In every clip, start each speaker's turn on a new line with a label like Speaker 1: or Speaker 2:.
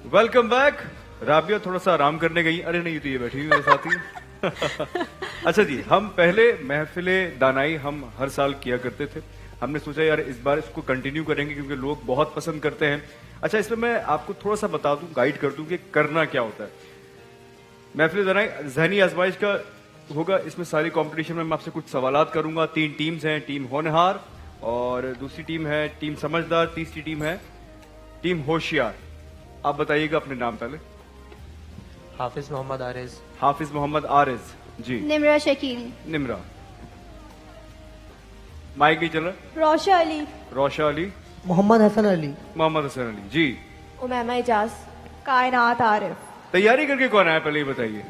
Speaker 1: Welcome back. Rabia थोड़ा सा आराम करने गई। अरे नहीं, तो ये बैठी हुई मेरे साथ ही। अच्छा जी, हम पहले महफिले दानाई हम हर साल किया करते थे। हमने सोचा यार इस बार इसको कंटिन्यू करेंगे क्योंकि लोग बहुत पसंद करते हैं। अच्छा, इसमें मैं आपको थोड़ा सा बता दूं, गाइड कर दूं कि करना क्या होता है। महफिल दानाई ज़हनी आजमाइश का होगा। इसमें सारी कंपटीशन में मैं आपसे कुछ सवालात करूंगा। 3 टीम्स हैं, टीम होनहार और दूसरी टीम है टीम समझदार, तीसरी टीम है टीम होशियार। आप बताइएगा अपने नाम पहले।
Speaker 2: हाफिज मोहम्मद आरिज।
Speaker 1: हाफिज मोहम्मद आरिज जी।
Speaker 3: निमरा शकील।
Speaker 1: निमरा। माइक नहीं चल रहा।
Speaker 3: रोशा अली।
Speaker 1: रोशा अली।
Speaker 4: मोहम्मद हसन अली।
Speaker 1: मोहम्मद हसन अली जी।
Speaker 3: उमैमा इजाज। कायनात आरिफ।
Speaker 1: तैयारी करके कौन आया पहले ये बताइए।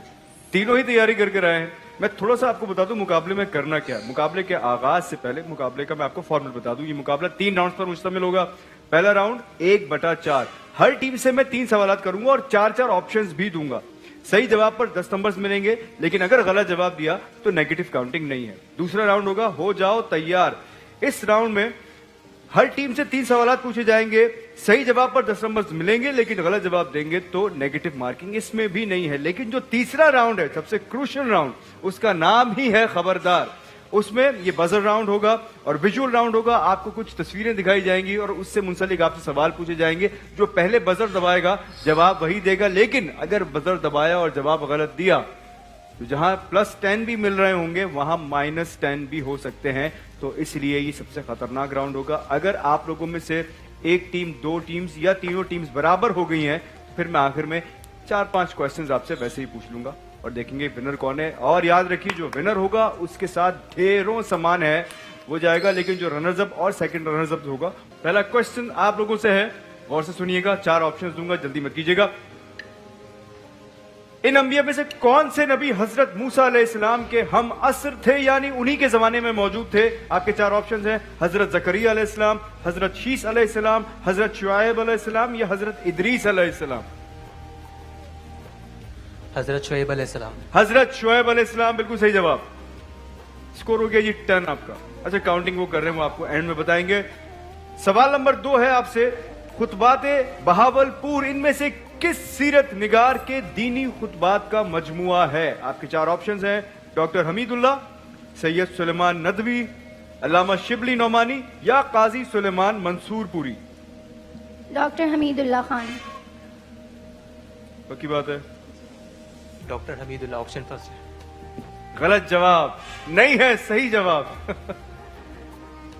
Speaker 1: तीनों ही तैयारी करके आए हैं। मैं थोड़ा सा आपको बता दूं मुकाबले में करना क्या है। मुकाबले के आगाज से पहले मुकाबले का मैं आपको फॉर्मेट बता दूं। ये मुकाबला 3 राउंड पर मुश्तमिल होगा। पहला राउंड 1/4। हर टीम से मैं 3 सवालात करूंगा और 4-4 ऑप्शंस भी दूंगा। सही जवाब पर 10 नंबर्स मिलेंगे, लेकिन अगर गलत जवाब दिया तो नेगेटिव काउंटिंग नहीं है। दूसरा राउंड होगा हो जाओ तैयार। इस राउंड में हर टीम से 3 सवालात पूछे जाएंगे। सही जवाब पर 10 नंबर्स मिलेंगे, लेकिन गलत जवाब देंगे तो नेगेटिव मार्किंग इसमें भी नहीं है। लेकिन जो तीसरा राउंड है, सबसे क्रूशियल राउंड, उसका नाम ही है खबरदार। उसमें ये बजर राउंड होगा और विजुअल राउंड होगा। आपको कुछ तस्वीरें दिखाई जाएंगी और उससे मुंसलिक आपसे सवाल पूछे जाएंगे। जो पहले बजर दबाएगा जवाब वही देगा, लेकिन अगर बजर दबाया और जवाब गलत दिया तो जहां +10 भी मिल रहे होंगे वहां -10 भी हो सकते हैं। तो इसलिए ये सबसे खतरनाक राउंड होगा। अगर आप लोगों में से एक टीम, 2 टीम्स या तीनों टीम्स बराबर हो गई हैं तो फिर मैं आखिर में 4-5 क्वेश्चंस आपसे वैसे ही पूछ लूंगा और देखेंगे विनर कौन है। और याद रखिए, जो विनर होगा उसके साथ ढेरों सामान है वो जाएगा, लेकिन जो रनर्स अप और सेकंड रनर्स अप होगा। पहला क्वेश्चन आप लोगों से है, गौर से सुनिएगा। 4 ऑप्शंस दूंगा, जल्दी मत कीजिएगा। इन अंबिया में से कौन से नबी हजरत मूसा अलैहिस्सलाम के हम असर थे, यानी उन्हीं के जमाने में मौजूद थे? आपके 4 ऑप्शंस हैं, हजरत जकरिया अलैहिस्सलाम, हजरत शीस अलैहिस्सलाम, हजरत शुआइब अलैहिस्सलाम या हजरत इदरीस अलैहिस्सलाम।
Speaker 2: हजरत शुएब अलैहिस्सलाम।
Speaker 1: हजरत शुएब अलैहिस्सलाम बिल्कुल सही जवाब। स्कोर हो गया जी 10 आपका। अच्छा, काउंटिंग वो कर रहे हैं, वो आपको एंड में बताएंगे। सवाल नंबर 2 है आपसे, खुतबाते बहावलपुर इनमें से किस सीरत निगार के दीनी खुतबात का मजमुआ है? आपके 4 ऑप्शंस हैं, डॉक्टर हमीदुल्लाह, सैयद सुलेमान नदवी, अल्लामा शिबली नौमानी या काजी सुलेमान मंसूरपुरी।
Speaker 3: डॉक्टर हमीदुल्लाह खान।
Speaker 1: पक्की बात है?
Speaker 2: डॉक्टर हमीदुल्लाह ऑप्शन फर्स्ट है।
Speaker 1: गलत जवाब नहीं है, सही जवाब।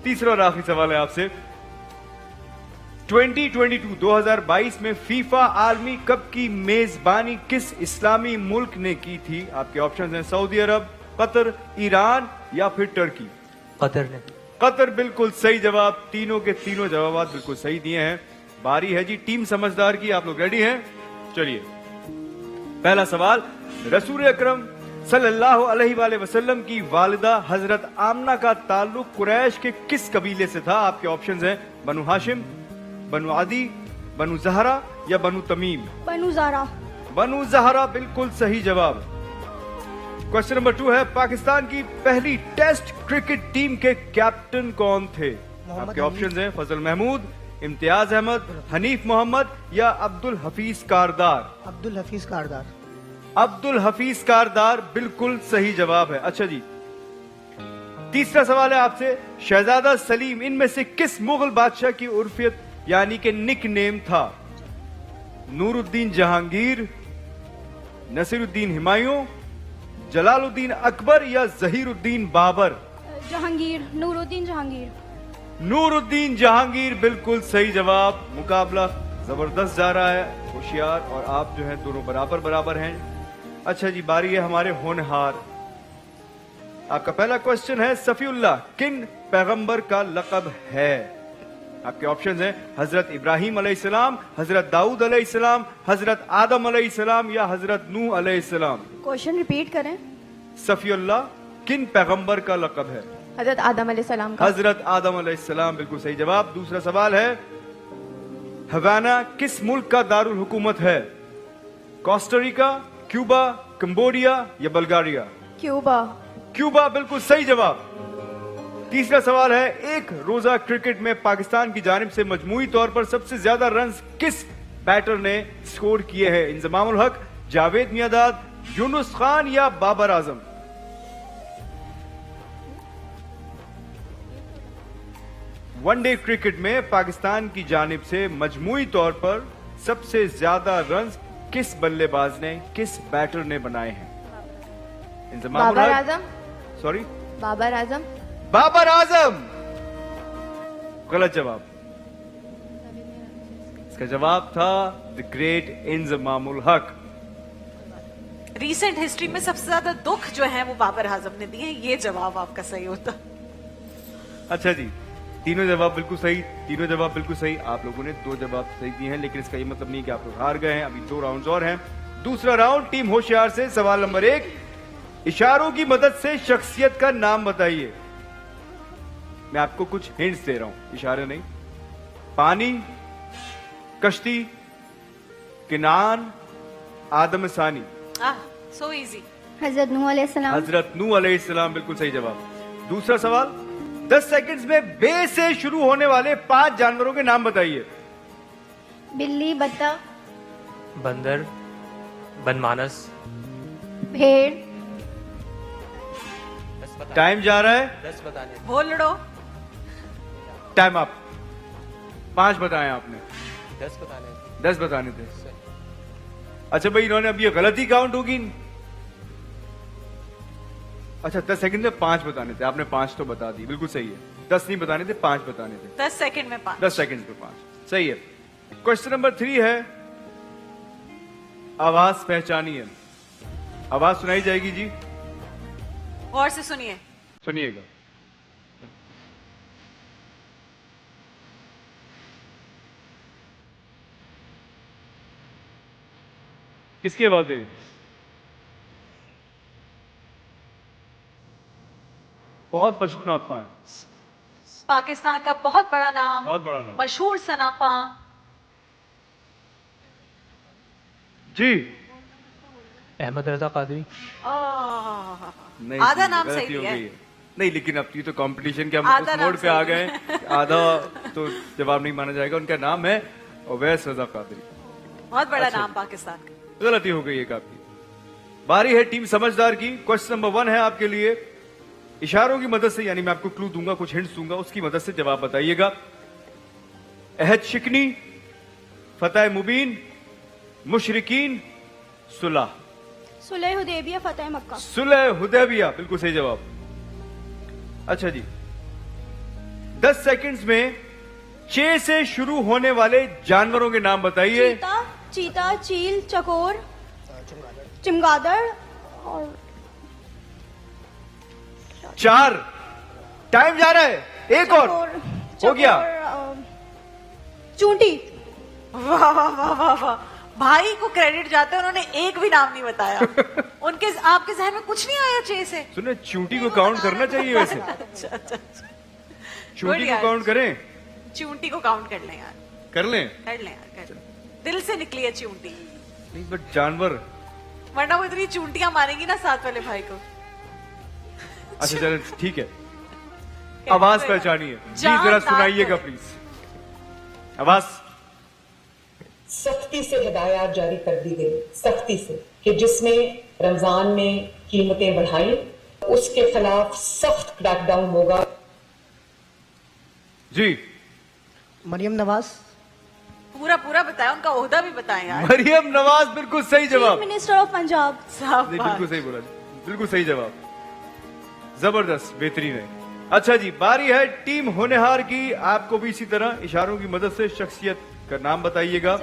Speaker 1: तीसरा और आखिरी सवाल है आपसे, 2022 में फीफा आलमी कप की मेजबानी किस इस्लामी मुल्क ने की थी? आपके ऑप्शंस हैं, सऊदी अरब, कतर, ईरान या फिर टर्की।
Speaker 2: कतर ने।
Speaker 1: कतर बिल्कुल सही जवाब। तीनों के तीनों जवाब बिल्कुल सही दिए हैं। बारी है जी टीम समझदार की। आप लोग रेडी हैं? चलिए, पहला सवाल, रसूल अकरम सल्लल्लाहु अलैहि वसल्लम की वालिदा हजरत आमना का ताल्लुक कुरैश के किस कबीले से था? आपके ऑप्शंस हैं, बनु हाशिम, बनु आदी, बनु जहरा या बनु तमीम।
Speaker 3: बनु ज़ारा।
Speaker 1: बनु जहरा बिल्कुल सही जवाब। क्वेश्चन नंबर 2 है, पाकिस्तान की पहली टेस्ट क्रिकेट टीम के कैप्टन कौन थे? आपके ऑप्शंस हैं, फजल महमूद, इम्तियाज अहमद, हनीफ मोहम्मद या अब्दुल हफीज कारदार।
Speaker 4: अब्दुल हफीज कारदार।
Speaker 1: अब्दुल हफीज कारदार बिल्कुल सही जवाब है। अच्छा जी, तीसरा सवाल है आपसे, शहजादा सलीम इनमें से किस मुगल बादशाह की उर्फियत यानी कि निक नेम था? नूरुद्दीन जहांगीर, नसीरुद्दीन हुमायूं, जलालुद्दीन अकबर या जहीरुद्दीन बाबर।
Speaker 3: जहांगीर। नूरुद्दीन जहांगीर।
Speaker 1: नूरुद्दीन जहांगीर बिल्कुल सही जवाब। मुकाबला जबरदस्त जा रहा है। होशियार और आप जो है दोनों बराबर बराबर हैं। अच्छा जी, बारी है हमारे होनहार। आपका पहला क्वेश्चन है, सफीउल्लाह किन पैगंबर का लक़ब है? आपके ऑप्शंस हैं, हजरत इब्राहिम अलैहिस्सलाम, हजरत दाऊद अलैहिस्सलाम, हजरत आदम अलैहिस्सलाम या हजरत नूह अलैहिस्सलाम।
Speaker 3: क्वेश्चन रिपीट करें।
Speaker 1: सफीउल्लाह किन पैगंबर का लक़ब है?
Speaker 3: हजरत आदम अलैहिस्सलाम का।
Speaker 1: हजरत आदम अलैहिस्सलाम बिल्कुल सही जवाब। दूसरा सवाल है, हवाना किस मुल्क का दारुल हुकूमत है? कोस्टारिका, क्यूबा, कंबोडिया या बल्गारिया।
Speaker 3: क्यूबा।
Speaker 1: क्यूबा बिल्कुल सही जवाब। तीसरा सवाल है, एक रोजा क्रिकेट में पाकिस्तान की जानिब से मजमूई तौर पर सबसे ज्यादा रन किस बैटर ने स्कोर किए हैं? इंजमामुल हक, जावेद मियादाद, यूनुस खान या बाबर आजम? वनडे क्रिकेट में पाकिस्तान की जानिब से मजमूई तौर पर सबसे ज्यादा रन किस बल्लेबाज ने, किस बैटर ने बनाए हैं? इंजमामुल
Speaker 3: बाबर
Speaker 1: हक,
Speaker 3: आजम।
Speaker 1: सॉरी,
Speaker 3: बाबर आजम।
Speaker 1: बाबर आजम। गलत जवाब। इसका जवाब था द ग्रेट इंजमामुल हक।
Speaker 5: रीसेंट हिस्ट्री में सबसे ज्यादा दुख जो है वो बाबर आजम ने दिए, ये जवाब आपका सही होता।
Speaker 1: अच्छा जी, तीनों जवाब बिल्कुल सही, तीनों जवाब बिल्कुल सही। आप लोगों ने 2 जवाब सही दिए हैं, लेकिन इसका ये मतलब नहीं कि आप लोग हार गए हैं। अभी 2 राउंड्स और हैं। दूसरा राउंड, टीम होशियार से सवाल नंबर 1, इशारों की मदद से शख्सियत का नाम बताइए। मैं आपको कुछ हिंट्स दे रहा हूं, इशारे नहीं। पानी, कश्ती, किनान, आदम सानी।
Speaker 5: So easy.
Speaker 3: हजरत नूह अलैहिस्सलाम।
Speaker 1: हजरत नूह अलैहिस्सलाम, बिल्कुल सही जवाब। दूसरा सवाल, 10 सेकंड्स में बे से शुरू होने वाले 5 जानवरों के नाम बताइए।
Speaker 3: बिल्ली, बत्तख,
Speaker 2: बंदर, बनमानस।
Speaker 3: भेड़।
Speaker 2: 10 बता,
Speaker 1: टाइम जा रहा है,
Speaker 2: 10 बताने।
Speaker 5: भोलड़ो।
Speaker 1: Time up. 5 बताए आपने,
Speaker 2: 10 बताने।
Speaker 1: 10 बताने थे। अच्छा भाई, इन्होंने अब ये गलती काउंट होगी। अच्छा, 10 सेकंड में 5 बताने थे, आपने 5 तो बता दी, बिल्कुल सही है। 10 नहीं बताने थे, 5 बताने थे।
Speaker 5: 10 सेकंड में 5।
Speaker 1: 10 सेकंड में 5, सही है। क्वेश्चन नंबर 3 है, आवाज पहचानिए। आवाज सुनाई जाएगी जी,
Speaker 5: गौर से सुनिए।
Speaker 1: सुनिएगा। किसकी आवाज है? बहुत पछताता है,
Speaker 5: पाकिस्तान का बहुत बड़ा नाम,
Speaker 1: बहुत बड़ा नाम।
Speaker 5: मशहूर सनापा।
Speaker 1: जी
Speaker 2: अहमद रजा कादरी।
Speaker 1: नहीं,
Speaker 5: आधा
Speaker 1: जी,
Speaker 5: नाम
Speaker 1: गलती
Speaker 5: सही
Speaker 1: हो
Speaker 5: दिया
Speaker 1: गई
Speaker 5: है।
Speaker 1: है। नहीं, लेकिन अब ये तो कंपटीशन के हम
Speaker 5: आधा
Speaker 1: उस
Speaker 5: नाम
Speaker 1: मोड पे
Speaker 5: सही
Speaker 1: आ
Speaker 5: दिया।
Speaker 1: गए हैं। आधा तो जवाब नहीं माना जाएगा। उनका नाम है अवैस रजा कादरी।
Speaker 5: बहुत बड़ा
Speaker 1: अच्छा।
Speaker 5: नाम पाकिस्तान का।
Speaker 1: गलती हो गई है काफी। बारी है टीम समझदार की। क्वेश्चन नंबर 1 है आपके लिए, इशारों की मदद से, यानी मैं आपको क्लू दूंगा, कुछ हिंट्स दूंगा, उसकी मदद से जवाब बताइएगा। अहद शिकनी, फतेह मुबीन, मुशरिकीन, सुलह।
Speaker 3: सुलह हुदैबिया, फतेह मक्का।
Speaker 1: सुलह हुदैबिया, बिल्कुल सही जवाब। अच्छा जी, 10 सेकंड्स में 6 से शुरू होने वाले जानवरों के नाम बताइए।
Speaker 3: चीता, चीता, चील, चकोर, चमगादड़ और
Speaker 1: 4। टाइम जा रहा है, एक और हो गया।
Speaker 3: चूंटी।
Speaker 5: वाह वाह वाह वाह वाह, भाई को क्रेडिट जाता है, उन्होंने एक भी नाम नहीं बताया। उनके आपके जहन में कुछ नहीं आया 6 से?
Speaker 1: सुने, चूंटी को काउंट करना चाहिए वैसे।
Speaker 5: अच्छा अच्छा।
Speaker 1: चूंटी को
Speaker 5: यार।
Speaker 1: काउंट करें?
Speaker 5: चूंटी को काउंट कर लें यार,
Speaker 1: कर लें?
Speaker 5: कर लें यार, कर लें। दिल से निकली है चूंटी,
Speaker 1: नहीं, बट जानवर।
Speaker 5: वरना वो इतनी चूंटियां मारेंगी ना साथ वाले भाई को।
Speaker 1: अच्छा चलो ठीक है, आवाज पहचानिए जी,
Speaker 5: जान
Speaker 1: जरा
Speaker 5: दाग
Speaker 1: सुनाइएगा
Speaker 5: करे।
Speaker 1: प्लीज आवाज।
Speaker 6: सख्ती से हिदायत जारी कर दी गई, सख्ती से, कि जिसने रमजान में कीमतें बढ़ाई उसके खिलाफ सख्त क्रैकडाउन होगा।
Speaker 1: जी,
Speaker 4: मरियम नवाज।
Speaker 5: पूरा पूरा बताया, उनका ओहदा भी बताएं यार।
Speaker 1: मरियम नवाज, बिल्कुल सही जवाब।
Speaker 3: Minister of Punjab.
Speaker 5: साहब
Speaker 1: नहीं, बिल्कुल सही बोला, बिल्कुल सही जवाब, जबरदस्त, बेहतरीन है। अच्छा जी, बारी है टीम होनहार की। आपको भी इसी तरह इशारों की मदद से शख्सियत का नाम बताइएगा।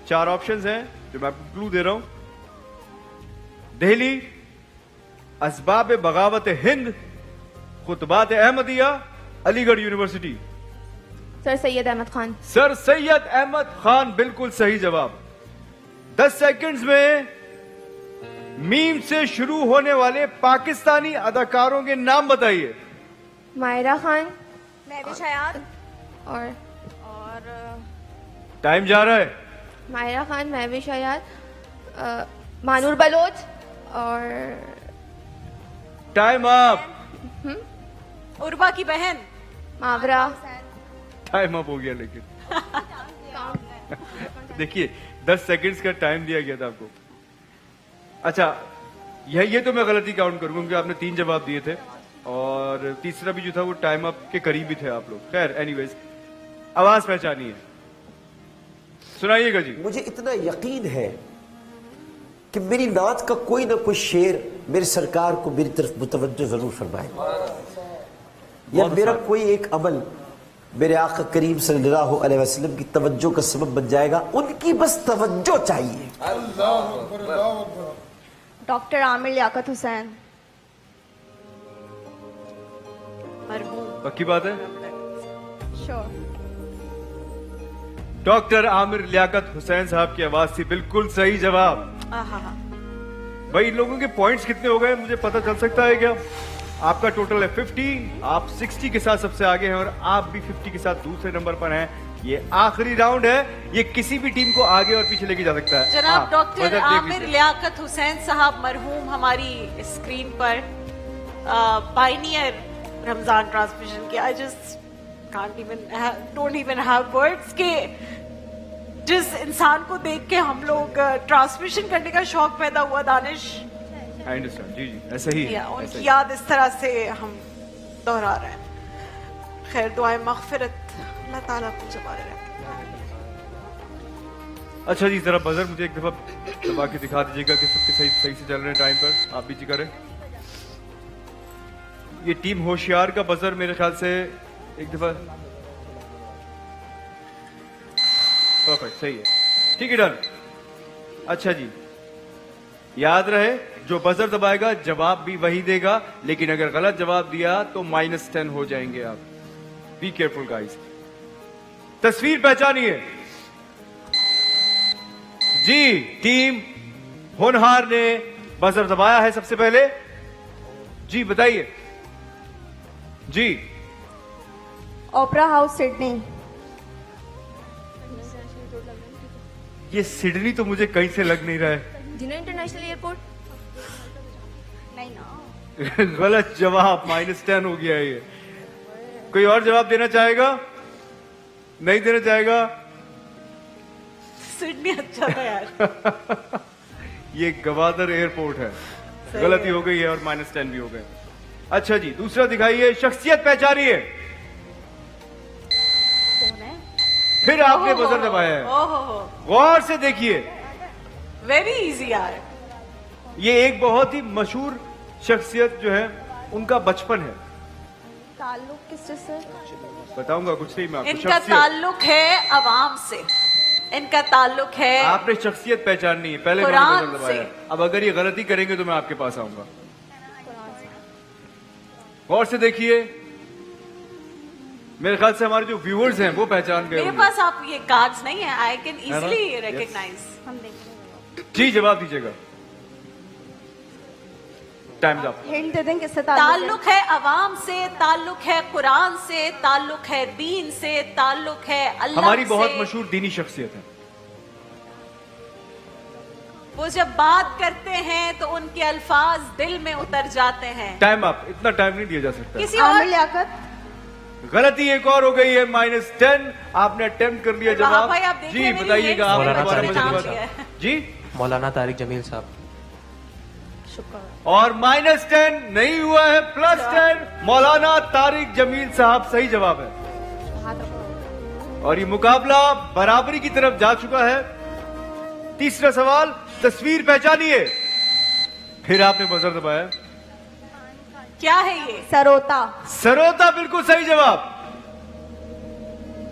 Speaker 1: 4 ऑप्शंस हैं जो मैं आपको क्लू दे रहा हूं। Delhi, Asbab Bagawat Hind, Khutbat Ahmadiya, Aligarh university.
Speaker 3: Sir Syed Ahmad Khan.
Speaker 1: Sir Syed Ahmad Khan, बिल्कुल सही जवाब। 10 सेकंड्स में मीम से शुरू होने वाले पाकिस्तानी अदाकारों के नाम बताइए।
Speaker 3: मायरा खान, महविश हयात और
Speaker 1: टाइम जा रहा है।
Speaker 3: मायरा खान, महविश हयात, मानूर बलोच और
Speaker 1: टाइम अप।
Speaker 5: उर्वा की बहन।
Speaker 3: मावरा।
Speaker 1: टाइम अप हो गया, लेकिन देखिए 10 सेकंड्स का टाइम दिया गया था आपको। अच्छा, ये तो मैं गलती काउंट करूंगा क्योंकि आपने 3 जवाब दिए थे और तीसरा भी जो था वो टाइम अप के करीब ही थे आप लोग। खैर एनीवेज, आवाज पहचानी है, सुनाइएगा जी।
Speaker 7: मुझे इतना यकीन है कि मेरी नात का कोई ना कोई शेर मेरी सरकार को मेरी तरफ मुतवज्जो जरूर फरमाएगा, या मेरा कोई एक अमल मेरे आका करीम सल्लल्लाहु अलैहि वसल्लम की तवज्जो का सबब बन जाएगा। उनकी बस तवज्जो चाहिए।
Speaker 3: डॉक्टर आमिर लियाकत हुसैन।
Speaker 1: पक्की बात है?
Speaker 3: श्योर।
Speaker 1: डॉक्टर आमिर लियाकत हुसैन साहब की आवाज थी, बिल्कुल सही जवाब। भाई इन लोगों के पॉइंट्स कितने हो गए मुझे पता चल सकता है क्या? आपका टोटल है 50, आप 60 के साथ सबसे आगे हैं और आप भी 50 के साथ दूसरे नंबर पर हैं। ये आखिरी राउंड है, ये किसी भी टीम को आगे और पीछे लेके जा सकता है।
Speaker 5: जनाब
Speaker 1: हाँ,
Speaker 5: डॉक्टर
Speaker 1: वजह देख
Speaker 5: आमिर
Speaker 1: लीजिए।
Speaker 5: लियाकत हुसैन साहब मरहूम हमारी स्क्रीन पर पायनियर रमजान ट्रांसमिशन के, I just can't even don't even have words के जिस इंसान को देख के हम लोग ट्रांसमिशन करने का शौक पैदा हुआ, दानिश,
Speaker 1: आई अंडरस्टैंड। जी जी ऐसा ही है,
Speaker 5: या
Speaker 1: ऐसा
Speaker 5: उनकी
Speaker 1: ही।
Speaker 5: याद इस तरह से हम दोहरा रहे हैं। खैर दुआएं मगफिरत अल्लाह ताला को जमाने रखे।
Speaker 1: अच्छा जी, जरा बजर मुझे एक दफा दबा के दिखा दीजिएगा कि सबके सही सही से चल रहे हैं टाइम पर। आप भी जी करें। ये टीम होशियार का बजर मेरे ख्याल से एक दफा परफेक्ट सही है, ठीक है, डन। अच्छा जी, याद रहे जो बजर दबाएगा जवाब भी वही देगा, लेकिन अगर गलत जवाब दिया तो -10 हो जाएंगे आप। Be careful guys. तस्वीर पहचानिए जी। टीम होनहार ने बजर दबाया है सबसे पहले। जी बताइए जी।
Speaker 3: ओपरा हाउस सिडनी।
Speaker 1: ये सिडनी तो मुझे कहीं से लग नहीं रहा है।
Speaker 3: जिना इंटरनेशनल एयरपोर्ट। नहीं ना।
Speaker 1: गलत जवाब, -10 हो गया है ये। कोई और जवाब देना चाहेगा? नहीं देना चाहेगा?
Speaker 5: सिडनी अच्छा था यार।
Speaker 1: ये गवादर एयरपोर्ट है, गलती हो गई है और -10 भी हो गए। अच्छा जी, दूसरा दिखाइए, शख्सियत पहचानिए। फिर आपने बजर दबाया है,
Speaker 5: ओहो
Speaker 1: गौर से देखिए।
Speaker 5: वेरी इजी यार।
Speaker 1: ये एक बहुत ही मशहूर शख्सियत जो है उनका बचपन है।
Speaker 3: ताल्लुक किससे से?
Speaker 1: बताऊंगा कुछ नहीं मैं आपको।
Speaker 5: इनका
Speaker 1: शख्सियत।
Speaker 5: ताल्लुक है अवाम से, इनका ताल्लुक है
Speaker 1: आपने शख्सियत पहचाननी है, पहले मैंने
Speaker 5: कुरान
Speaker 1: बजर दबाया।
Speaker 5: से।
Speaker 1: अब अगर ये गलती करेंगे तो मैं आपके पास आऊंगा। गौर से देखिए, मेरे ख्याल से हमारे जो व्यूअर्स हैं वो पहचान गए
Speaker 5: मेरे
Speaker 1: होंगे।
Speaker 5: पास आप ये कार्ड्स नहीं है, आई कैन
Speaker 1: है ना?
Speaker 5: Easily
Speaker 1: Yes.
Speaker 5: रिकॉग्नाइज।
Speaker 3: हम देखेंगे।
Speaker 1: जी जवाब दीजिएगा, टाइम अप।
Speaker 3: हिंट दे दें किससे
Speaker 5: ताल्लुक है अवाम से, ताल्लुक है कुरान से, ताल्लुक है दीन से, ताल्लुक है अल्लाह से।
Speaker 1: हमारी बहुत मशहूर दीनी शख्सियत है।
Speaker 5: वो जब बात करते हैं तो उनके अल्फाज दिल में उतर जाते हैं।
Speaker 1: टाइम अप, इतना टाइम नहीं दिया जा सकता।
Speaker 5: किसी
Speaker 3: आमिर
Speaker 5: और
Speaker 3: लियाकत।
Speaker 1: गलती एक और हो गई है, -10। आपने अटेम्प्ट कर लिया
Speaker 5: वहाँ
Speaker 1: जवाब।
Speaker 5: भाई आप देख
Speaker 1: जी
Speaker 5: रहे हैं, मेरी
Speaker 1: बताइएगा, आपने
Speaker 2: मौलाना
Speaker 1: दोबारा
Speaker 2: तारिक
Speaker 1: मुझे
Speaker 2: जमील
Speaker 1: बता-
Speaker 5: साहब।
Speaker 1: जी।
Speaker 2: मौलाना तारिक जमील साहब।
Speaker 1: और -10 नहीं हुआ है, +10। मौलाना तारिक जमील साहब सही जवाब है। और ये मुकाबला बराबरी की तरफ जा चुका है। तीसरा सवाल, तस्वीर पहचानिए। फिर आपने बजर दबाया।
Speaker 5: क्या है ये?
Speaker 3: सरोता।
Speaker 1: सरोता बिल्कुल सही जवाब।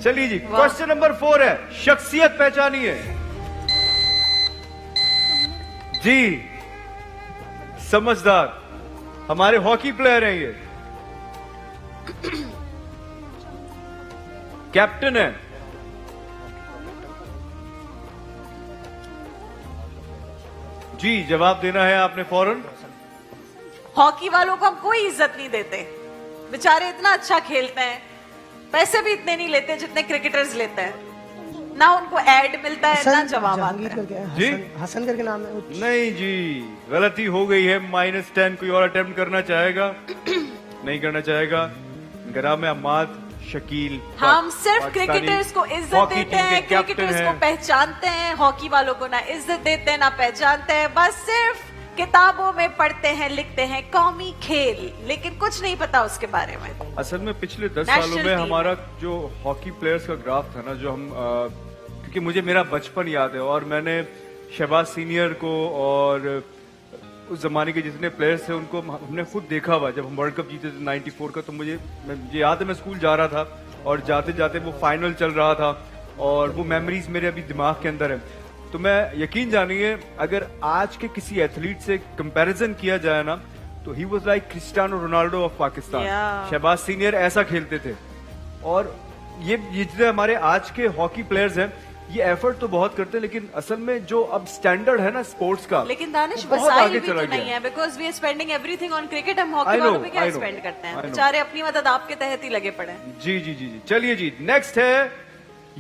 Speaker 1: चलिए जी, क्वेश्चन नंबर 4 है, शख्सियत पहचानिए। जी समझदार, हमारे हॉकी प्लेयर हैं ये, कैप्टन है। जी जवाब देना है आपने फौरन।
Speaker 5: हॉकी वालों को हम कोई इज्जत नहीं देते, बेचारे इतना अच्छा खेलते हैं, पैसे भी इतने नहीं लेते जितने क्रिकेटर्स लेते हैं, ना उनको एड मिलता है ना जवाब आता
Speaker 4: जहांगीर
Speaker 5: है।
Speaker 4: करके है,
Speaker 1: जी?
Speaker 4: हसन करके नाम है।
Speaker 1: नहीं जी, गलती हो गई है, -10। कोई और अटेम्प्ट करना चाहेगा? नहीं करना चाहेगा। ग्राम अम्माद शकील,
Speaker 5: हम सिर्फ
Speaker 1: पाकिस्तानी
Speaker 5: क्रिकेटर्स को इज्जत
Speaker 1: हॉकी
Speaker 5: देते
Speaker 1: टीम के
Speaker 5: हैं,
Speaker 1: कैप्टन
Speaker 5: क्रिकेटर्स को
Speaker 1: हैं।
Speaker 5: पहचानते हैं, हॉकी वालों को ना इज्जत देते हैं ना पहचानते हैं, बस सिर्फ किताबों में पढ़ते हैं, लिखते हैं कौमी खेल, लेकिन कुछ नहीं पता उसके बारे में।
Speaker 1: असल में पिछले 10
Speaker 5: National
Speaker 1: सालों में
Speaker 5: team
Speaker 1: हमारा जो हॉकी प्लेयर्स का ग्राफ था ना, जो हम क्योंकि मुझे मेरा बचपन याद है और मैंने शहबाज सीनियर को और उस जमाने के जितने प्लेयर्स थे उनको हमने खुद देखा हुआ। जब हम वर्ल्ड कप जीते थे 94 का, तो मुझे याद है मैं स्कूल जा रहा था और जाते जाते वो फाइनल चल रहा था और वो मेमोरीज मेरे अभी दिमाग के अंदर है। तो मैं यकीन जानिए, अगर आज के किसी एथलीट से कंपैरिजन किया जाए ना, तो ही was like Cristiano Ronaldo of Pakistan.
Speaker 5: Yeah.
Speaker 1: Shahbaz senior ऐसा खेलते थे। और ये जितने हमारे आज के हॉकी प्लेयर्स हैं, ये एफर्ट तो बहुत करते हैं, लेकिन असल में जो अब स्टैंडर्ड है ना स्पोर्ट्स का,
Speaker 5: लेकिन दानिश
Speaker 1: वो बहुत
Speaker 5: वसाइल
Speaker 1: आगे
Speaker 5: भी
Speaker 1: चला
Speaker 5: तो
Speaker 1: गया
Speaker 5: नहीं है, because we are spending everything on cricket. हम हॉकी
Speaker 1: I know,
Speaker 5: वालों पे क्या
Speaker 1: I know,
Speaker 5: स्पेंड करते हैं?
Speaker 1: I know.
Speaker 5: बेचारे अपनी मदद आपके तहत ही लगे पड़े हैं।
Speaker 1: जी जी जी जी। चलिए जी, नेक्स्ट है,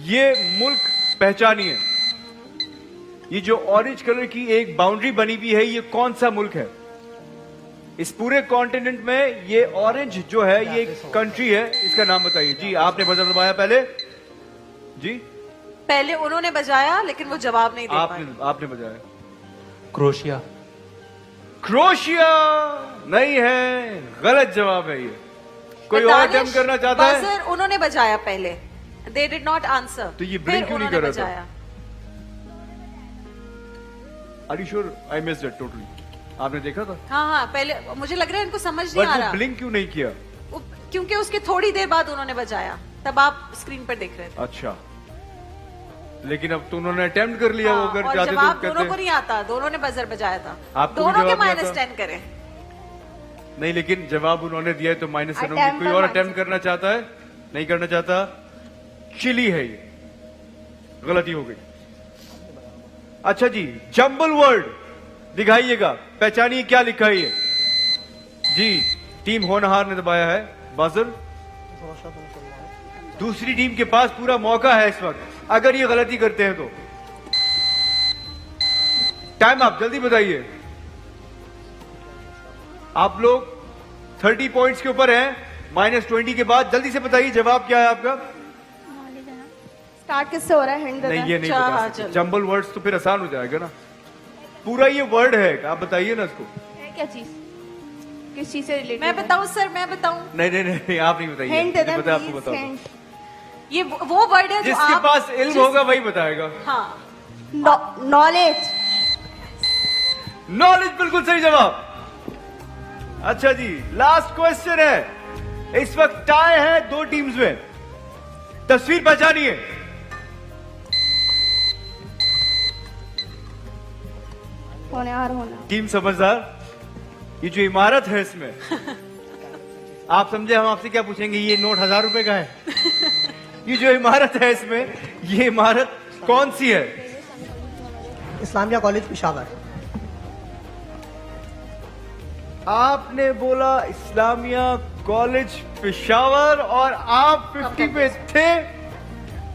Speaker 1: ये मुल्क पहचानिए। ये जो ऑरेंज कलर की एक बाउंड्री बनी हुई है, ये कौन सा मुल्क है? इस पूरे कॉन्टिनेंट में ये ऑरेंज जो है, ये एक कंट्री है, इसका नाम बताइए जी। आपने बजर दबाया पहले जी,
Speaker 5: पहले उन्होंने बजाया लेकिन वो जवाब नहीं दे पाए।
Speaker 1: आपने बजाया।
Speaker 2: क्रोशिया।
Speaker 1: क्रोशिया नहीं है, गलत जवाब है ये। कोई और
Speaker 5: दानिश,
Speaker 1: अटेम्प्ट करना चाहता है?
Speaker 5: बजर उन्होंने बजाया पहले, दे डिड नॉट आंसर।
Speaker 1: तो ये blink क्यों नहीं कर रहा था?
Speaker 5: बजाया।
Speaker 1: Are you sure? I missed it totally. आपने देखा था?
Speaker 5: हाँ हाँ, पहले मुझे लग रहा है इनको समझ नहीं आ
Speaker 1: बट वो
Speaker 5: रहा,
Speaker 1: ब्लिंक क्यों नहीं किया?
Speaker 5: क्योंकि उसके थोड़ी देर बाद उन्होंने बजाया, तब आप स्क्रीन पर देख रहे थे।
Speaker 1: अच्छा, लेकिन अब तो उन्होंने अटेम्प्ट कर लिया। वो
Speaker 5: हाँ,
Speaker 1: अगर
Speaker 5: और
Speaker 1: चाहते
Speaker 5: जवाब
Speaker 1: तो
Speaker 5: दोनों को
Speaker 1: कहते
Speaker 5: नहीं आता, दोनों ने बजर बजाया था।
Speaker 1: आपको भी
Speaker 5: दोनों के
Speaker 1: जवाब नहीं आता?
Speaker 5: -10 करें।
Speaker 1: नहीं, लेकिन जवाब उन्होंने दिया है तो -10 होंगे।
Speaker 3: Attempt
Speaker 1: कोई और
Speaker 3: पर
Speaker 1: अटेम्प्ट करना चाहता है? नहीं करना चाहता? चिली है ये, गलती हो गई। अच्छा जी, जंबल वर्ड दिखाइएगा, पहचानिए क्या लिखा है ये जी। टीम होनहार ने दबाया है बजर। दूसरी टीम के पास पूरा मौका है इस वक्त, अगर ये गलती करते हैं तो। टाइम आप जल्दी बताइए। आप लोग 30 पॉइंट्स के ऊपर हैं, -20 के बाद। जल्दी से बताइए जवाब क्या है आपका।
Speaker 3: स्टार्ट किससे हो रहा है? हिंट
Speaker 1: नहीं, ये नहीं
Speaker 5: अच्छा,
Speaker 1: बता
Speaker 5: हाँ,
Speaker 1: सकते।
Speaker 5: चलो।
Speaker 1: जंबल वर्ड्स तो फिर आसान हो जाएगा ना। पूरा ये वर्ड है, आप बताइए ना इसको।
Speaker 3: है क्या चीज? किस चीज से रिलेटेड?
Speaker 5: मैं बताऊं सर, मैं बताऊं?
Speaker 1: नहीं नहीं नहीं, आप नहीं बताइए।
Speaker 3: हिंट दे
Speaker 1: मुझे
Speaker 3: दें
Speaker 1: पता है, आपको
Speaker 3: प्लीज,
Speaker 1: बताओ।
Speaker 3: हिंट।
Speaker 5: ये वो वर्ड है जो
Speaker 1: जिसके
Speaker 5: आप
Speaker 1: पास इल्म होगा वही बताएगा।
Speaker 5: हाँ,
Speaker 3: नॉलेज।
Speaker 1: नॉलेज बिल्कुल सही जवाब। अच्छा जी, लास्ट क्वेश्चन है। इस वक्त टाई है 2 टीम्स में। तस्वीर पहचानिए।
Speaker 3: होनहार होना।
Speaker 1: टीम समझदार, ये जो इमारत है इसमें आप समझे, हम आपसे क्या पूछेंगे, ये नोट 1000 रुपए का है? ये जो इमारत है इसमें, ये इमारत कौन सी है?
Speaker 4: इस्लामिया कॉलेज पेशावर।
Speaker 1: आपने बोला इस्लामिया कॉलेज पेशावर और आप 50 पे थे।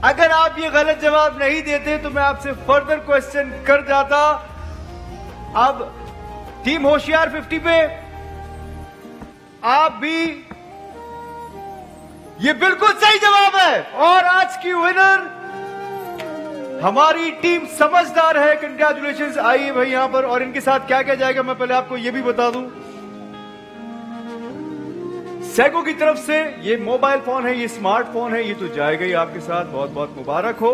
Speaker 1: अगर आप ये गलत जवाब नहीं देते तो मैं आपसे फर्दर क्वेश्चन कर जाता। अब टीम होशियार 50 पे, आप भी। ये बिल्कुल सही जवाब है और आज की विनर हमारी टीम समझदार है। कंग्रेचुलेशन। आइए भाई यहां पर। और इनके साथ क्या क्या जाएगा मैं पहले आपको ये भी बता दूं। सेगो की तरफ से ये मोबाइल फोन है, ये स्मार्टफोन है, ये तो जाएगा ही आपके साथ। बहुत बहुत मुबारक हो।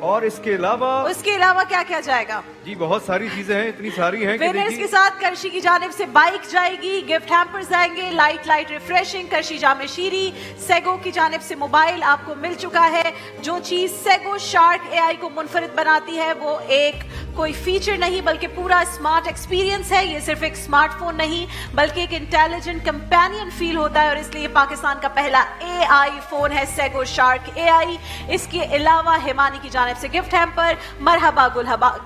Speaker 1: और इसके अलावा
Speaker 5: क्या क्या जाएगा?
Speaker 1: जी बहुत सारी चीजें हैं, इतनी सारी हैं कि
Speaker 5: विनर्स
Speaker 1: देखिए।
Speaker 5: के साथ करशी की जानिब से बाइक जाएगी, गिफ्ट हैम्पर्स जाएंगे, लाइट रिफ्रेशिंग करशी जामे शीरी। सेगो की जानिब से मोबाइल आपको मिल चुका है। जो चीज सेगो शार्क एआई को मुनफरिद बनाती है वो एक कोई फीचर नहीं बल्कि पूरा स्मार्ट एक्सपीरियंस है। ये सिर्फ एक स्मार्टफोन नहीं बल्कि एक इंटेलिजेंट कंपेनियन फील होता है और इसलिए पाकिस्तान का पहला एआई फोन है सेगो शार्क एआई। इसके अलावा हिमानी की जानिब से गिफ्ट हैम्पर, मरहबा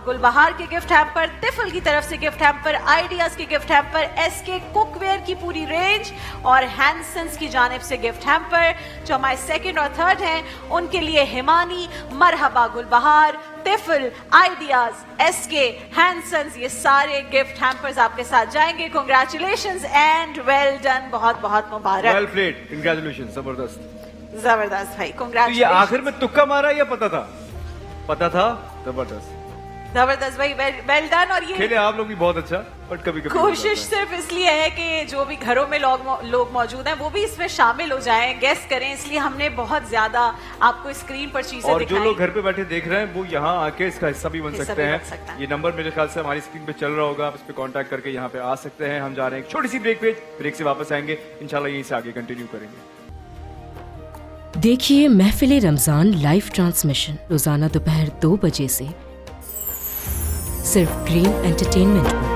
Speaker 5: गुलबहार के गिफ्ट हैम्पर, तिफल की तरफ से गिफ्ट हैम्पर, आइडियाज के गिफ्ट हैम्पर, एसके कुकवेयर की पूरी रेंज और हैंडसन्स की जानिब से गिफ्ट हैम्पर। जो हमारे सेकंड और थर्ड हैं उनके लिए हिमानी, मरहबा गुलबहार, तिफल, आइडियाज, एसके, हैंडसन्स, ये सारे गिफ्ट हैम्पर्स आपके साथ जाएंगे। कांग्रेचुलेशंस एंड वेल डन, बहुत बहुत मुबारक।
Speaker 1: वेल प्लेड, कंग्रेचुलेशन, जबरदस्त।
Speaker 5: जबरदस्त भाई,
Speaker 1: तो ये
Speaker 5: कांग्रेचुलेशन।
Speaker 1: आखिर में तुक्का मारा या पता था? पता था, जबरदस्त।
Speaker 5: जबरदस्त भाई, वेल डन। और ये
Speaker 1: खेले आप लोग भी बहुत अच्छा, बट कभी कभी
Speaker 5: कोशिश सिर्फ इसलिए है कि जो भी घरों में लोग मौजूद हैं वो भी इसमें शामिल हो जाएं, गेस करें, इसलिए हमने बहुत ज्यादा आपको स्क्रीन पर चीजें
Speaker 1: और जो
Speaker 5: दिखाई।
Speaker 1: लोग घर पे बैठे देख रहे हैं वो यहाँ आके इसका हिस्सा भी बन
Speaker 5: हिस्सा
Speaker 1: सकते
Speaker 5: भी
Speaker 1: हैं।
Speaker 5: बन सकता है।
Speaker 1: ये नंबर मेरे ख्याल से हमारी स्क्रीन पे चल रहा होगा, आप इस पे कांटेक्ट करके यहाँ पे आ सकते हैं। हम जा रहे हैं एक छोटी सी ब्रेक से वापस आएंगे, इंशाल्लाह यहीं से आगे कंटिन्यू करेंगे।
Speaker 8: देखिए महफिल रमजान लाइव ट्रांसमिशन रोजाना दोपहर 2 बजे से सिर्फ ग्रीन एंटरटेनमेंट पर।